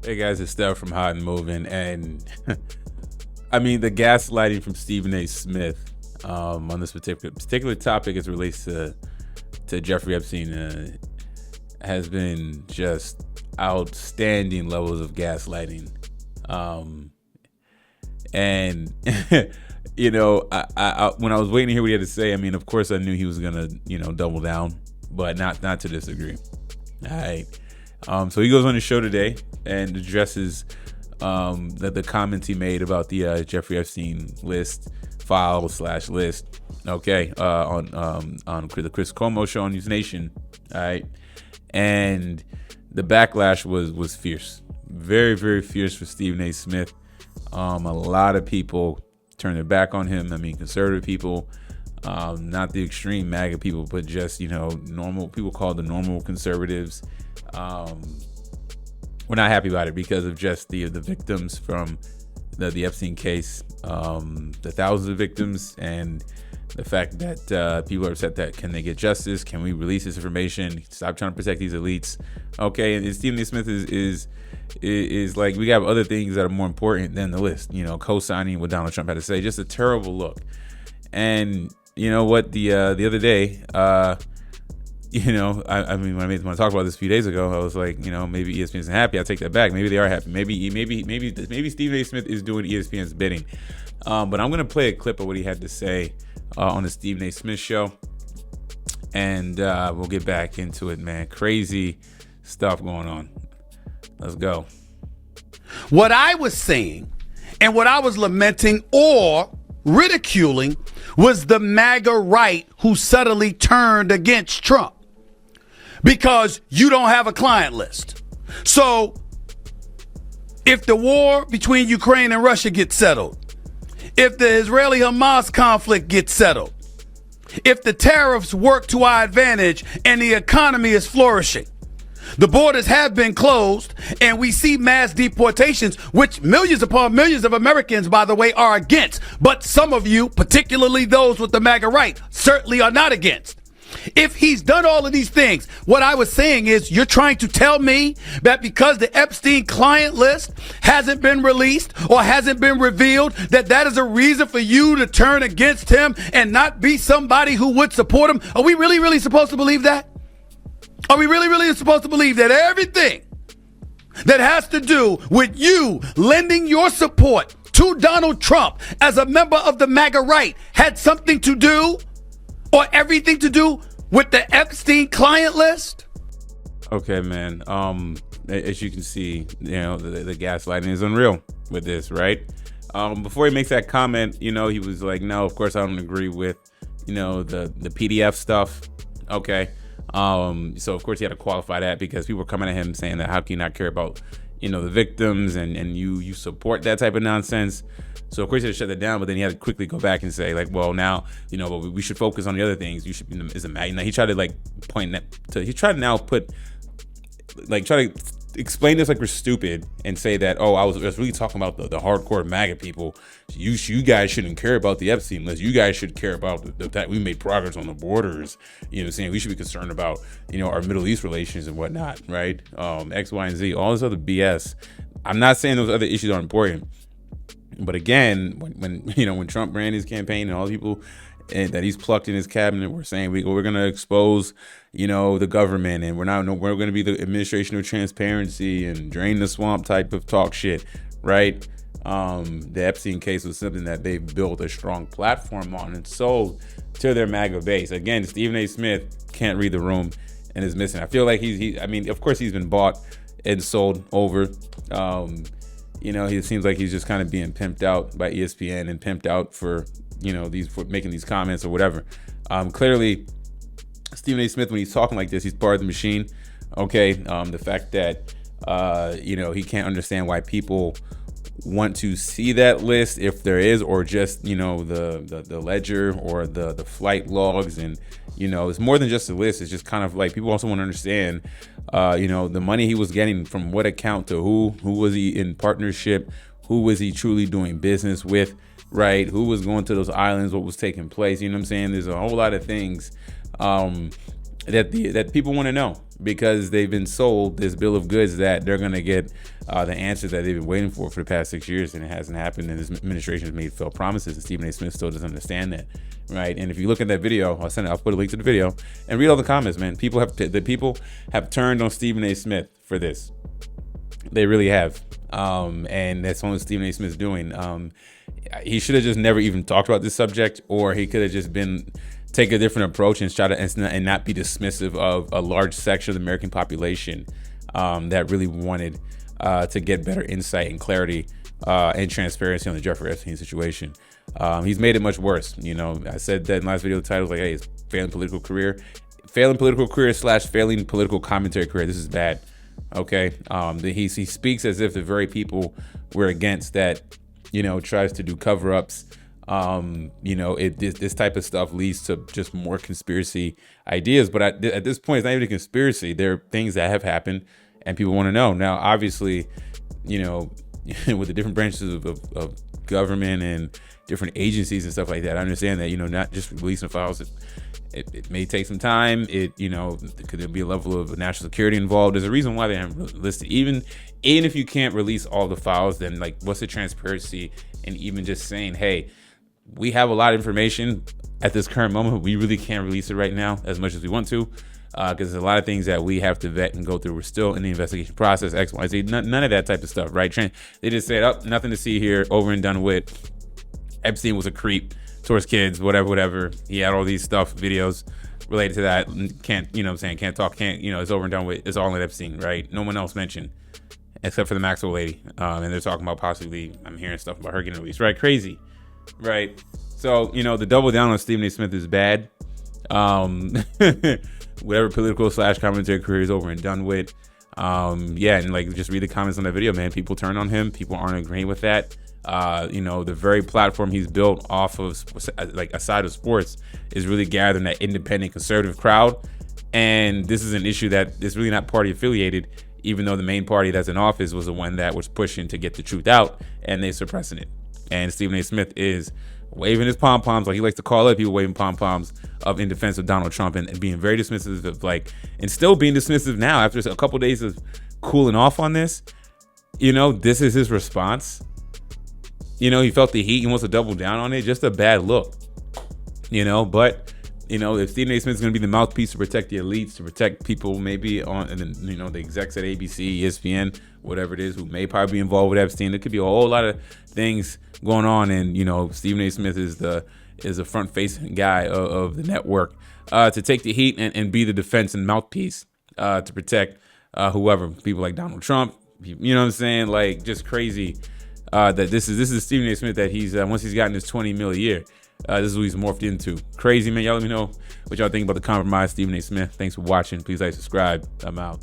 Hey guys, it's Steph from Hot and Moving, and I mean the gaslighting from Stephen A. Smith on this particular topic as it relates to Jeffrey Epstein has been just outstanding levels of gaslighting, and you know, I when I was waiting to hear what he had to say, I mean, of course, I knew he was gonna double down, but not to this degree. All right. So he goes on his show today and addresses the comments he made about the Jeffrey Epstein list okay, on the Chris Cuomo show on News Nation. All right, and the backlash was fierce, very, very fierce for Stephen A. Smith. A lot of people turned their back on him. I mean, conservative people, not the extreme MAGA people, but just normal people called the normal conservatives. We're not happy about it because of just the victims from the Epstein case, the thousands of victims, and the fact that people are upset that can they get justice? Can we release this information? Stop trying to protect these elites. Okay, and Stephen A. Smith is like, we have other things that are more important than the list. Co-signing what Donald Trump had to say. Just a terrible look. And you know what? The other day, I mean, when I talked about this a few days ago, I was like, maybe ESPN isn't happy. I take that back. Maybe they are happy. Maybe Stephen A. Smith is doing ESPN's bidding. But I'm gonna play a clip of what he had to say on the Stephen A. Smith show, and we'll get back into it, man. Crazy stuff going on. Let's go. What I was saying and what I was lamenting or ridiculing was the MAGA right who suddenly turned against Trump because you don't have a client list. So if the war between Ukraine and Russia gets settled, if the Israeli-Hamas conflict gets settled, if the tariffs work to our advantage and the economy is flourishing, the borders have been closed, and we see mass deportations, which millions upon millions of Americans, by the way, are against. But some of you, particularly those with the MAGA right, certainly are not against. If he's done all of these things, what I was saying is you're trying to tell me that because the Epstein client list hasn't been released or hasn't been revealed, that is a reason for you to turn against him and not be somebody who would support him? Are we really, really supposed to believe that? Are we really, really supposed to believe that everything that has to do with you lending your support to Donald Trump as a member of the MAGA right had something to do or everything to do with the Epstein client list? Okay, man. As you can see, the gaslighting is unreal with this, right? Before he makes that comment, he was like, no, of course I don't agree with, the PDF stuff. Okay. So of course he had to qualify that because people were coming at him saying that how can you not care about, the victims and you support that type of nonsense. So of course he had to shut that down, but then he had to quickly go back and say like, well now, but we should focus on the other things. You should be is a MAGA. He tried to he tried to now try to explain this like we're stupid and say that, I was really talking about the hardcore MAGA people. You guys shouldn't care about the Epstein list. You guys should care about the fact we made progress on the borders. Saying we should be concerned about, our Middle East relations and whatnot, right? X, Y, and Z, all this other BS. I'm not saying those other issues are important, but again, when Trump ran his campaign and all the people that he's plucked in his cabinet were saying we're going to expose, the government, and we're going to be the administration of transparency and drain the swamp type of talk shit, right? The Epstein case was something that they built a strong platform on and sold to their MAGA base. Again, Stephen A. Smith can't read the room and is missing. I feel like of course he's been bought and sold over. He seems like he's just kind of being pimped out by ESPN and pimped out for for making these comments or whatever. Clearly, Stephen A. Smith, when he's talking like this, he's part of the machine. Okay, the fact that he can't understand why people want to see that list, if there is, or just the ledger or the flight logs, and it's more than just a list. It's just kind of like people also want to understand the money he was getting from what account to who was he in partnership, who was he truly doing business with, right? Who was going to those islands, what was taking place, you know what I'm saying? There's a whole lot of things that people want to know, because they've been sold this bill of goods that they're going to get the answer that they've been waiting for the past 6 years, and it hasn't happened. And this administration has made failed promises, and Stephen A. Smith still doesn't understand that, right? And if you look at that video, I'll put a link to the video and read all the comments, man. People have turned on Stephen A. Smith for this. They really have, and that's only Stephen A. Smith's doing. He should have just never even talked about this subject, or he could have just take a different approach and try to and not be dismissive of a large section of the American population that really wanted to get better insight and clarity and transparency on the Jeffrey Epstein situation. He's made it much worse. I said that in the last video. The title was like, "Hey, it's failing political career / failing political commentary career." This is bad. Okay, he speaks as if the very people we're against that tries to do cover-ups. This type of stuff leads to just more conspiracy ideas. But at this point, it's not even a conspiracy. There are things that have happened, and people want to know. Now, obviously, with the different branches of government and different agencies and stuff like that, I understand that not just releasing files. It may take some time. Could there be a level of national security involved? There's a reason why they haven't listed. Even if you can't release all the files, then what's the transparency? And even just saying, hey, we have a lot of information at this current moment. We really can't release it right now as much as we want to, because there's a lot of things that we have to vet and go through. We're still in the investigation process, X, Y, Z, none of that type of stuff, right? They just said, nothing to see here, over and done with. Epstein was a creep towards kids, whatever. He had all these videos related to that. Can't talk, it's over and done with. It's all in Epstein, right? No one else mentioned, except for the Maxwell lady. And they're talking about possibly, I'm hearing stuff about her getting released, right? Crazy. Right. So, the double down on Stephen A. Smith is bad. Whatever political / commentary career is over and done with. And just read the comments on that video, man. People turn on him. People aren't agreeing with that. The very platform he's built off of, aside of sports, is really gathering that independent conservative crowd. And this is an issue that is really not party affiliated, even though the main party that's in office was the one that was pushing to get the truth out, and they're suppressing it. And Stephen A. Smith is waving his pom-poms, like he likes to call it, people waving pom-poms in defense of Donald Trump, and being very dismissive of and still being dismissive now after a couple days of cooling off on this. This is his response. He felt the heat. He wants to double down on it. Just a bad look. But if Stephen A. Smith is going to be the mouthpiece to protect the elites, to protect people maybe the execs at ABC, ESPN, whatever it is, who may probably be involved with Epstein, there could be a whole lot of things going on. And, Stephen A. Smith is the front-facing guy of the network to take the heat and be the defense and mouthpiece to protect whoever, people like Donald Trump. You know what I'm saying? Just crazy that this is Stephen A. Smith that he's once he's gotten his $20 million a year. This is what he's morphed into. Crazy, man. Y'all let me know what y'all think about the compromise Stephen A. Smith. Thanks for watching. Please subscribe. I'm out.